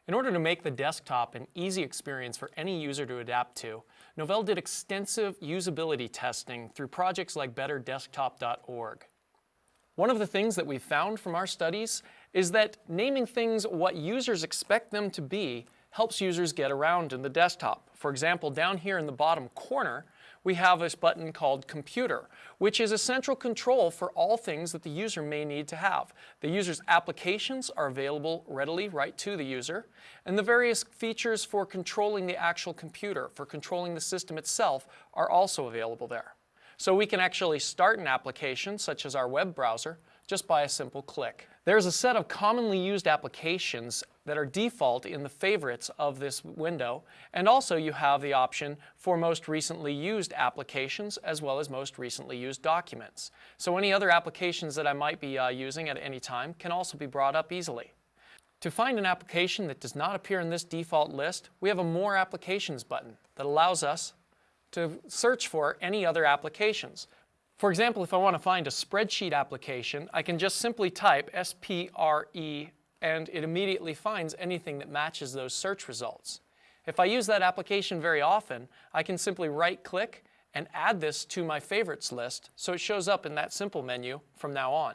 In order to make the desktop an easy experience for any user to adapt to, Novell did extensive usability testing through projects like betterdesktop.org. One of the things that we've found from our studies is that naming things what users expect them to be helps users get around in the desktop. For example, down here in the bottom corner, we have this button called Computer, which is a central control for all things that the user may need to have. The user's applications are available readily right to the user, and the various features for controlling the actual computer, for controlling the system itself, are also available there. So we can actually start an application, such as our web browser, just by a simple click. There's a set of commonly used applications that are default in the favorites of this window, and also you have the option for most recently used applications as well as most recently used documents. So any other applications that I might be using at any time can also be brought up easily. To find an application that does not appear in this default list, we have a More Applications button that allows us to search for any other applications. For example, if I want to find a spreadsheet application, I can just simply type SPRE and it immediately finds anything that matches those search results. If I use that application very often, I can simply right-click and add this to my favorites list so it shows up in that simple menu from now on.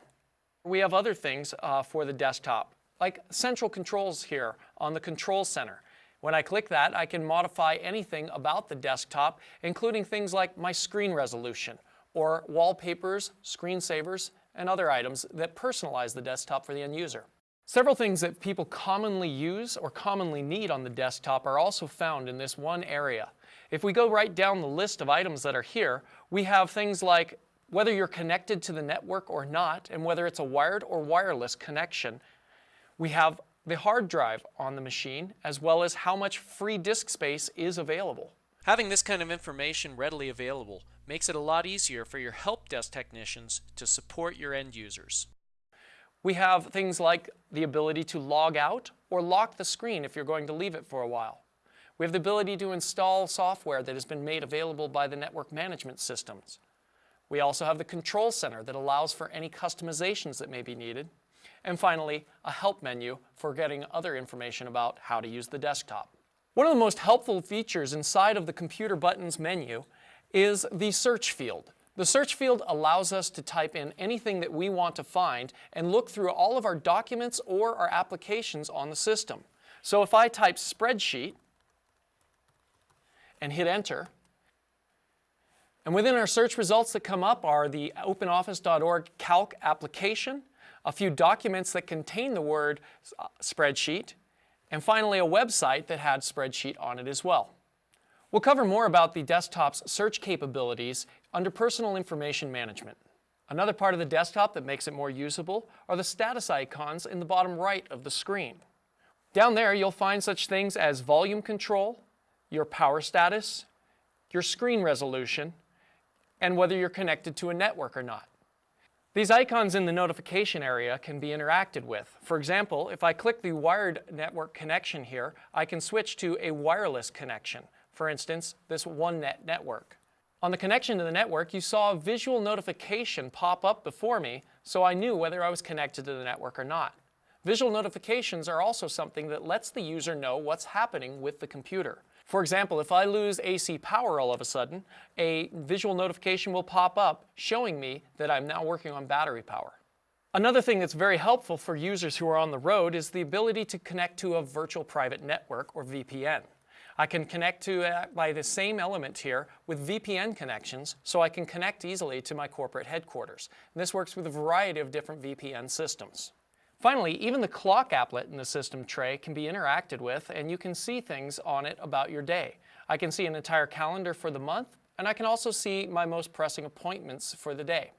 We have other things for the desktop, like central controls here on the Control Center. When I click that, I can modify anything about the desktop, including things like my screen resolution, or wallpapers, screensavers, and other items that personalize the desktop for the end user. Several things that people commonly use or commonly need on the desktop are also found in this one area. If we go right down the list of items that are here, we have things like whether you're connected to the network or not, and whether it's a wired or wireless connection. We have the hard drive on the machine, as well as how much free disk space is available. Having this kind of information readily available makes it a lot easier for your help desk technicians to support your end users. We have things like the ability to log out or lock the screen if you're going to leave it for a while. We have the ability to install software that has been made available by the network management systems. We also have the Control Center that allows for any customizations that may be needed. And finally, a help menu for getting other information about how to use the desktop. One of the most helpful features inside of the Computer Buttons menu is the search field. The search field allows us to type in anything that we want to find and look through all of our documents or our applications on the system. So if I type spreadsheet and hit enter, and within our search results that come up are the OpenOffice.org Calc application, a few documents that contain the word spreadsheet, and finally a website that had spreadsheet on it as well. We'll cover more about the desktop's search capabilities under Personal Information Management. Another part of the desktop that makes it more usable are the status icons in the bottom right of the screen. Down there you'll find such things as volume control, your power status, your screen resolution, and whether you're connected to a network or not. These icons in the notification area can be interacted with. For example, if I click the wired network connection here, I can switch to a wireless connection. For instance, this OneNet network. On the connection to the network, you saw a visual notification pop up before me, so I knew whether I was connected to the network or not. Visual notifications are also something that lets the user know what's happening with the computer. For example, if I lose AC power all of a sudden, a visual notification will pop up showing me that I'm now working on battery power. Another thing that's very helpful for users who are on the road is the ability to connect to a virtual private network, or VPN. I can connect to it by the same element here with VPN connections, so I can connect easily to my corporate headquarters. And this works with a variety of different VPN systems. Finally, even the clock applet in the system tray can be interacted with, and you can see things on it about your day. I can see an entire calendar for the month, and I can also see my most pressing appointments for the day.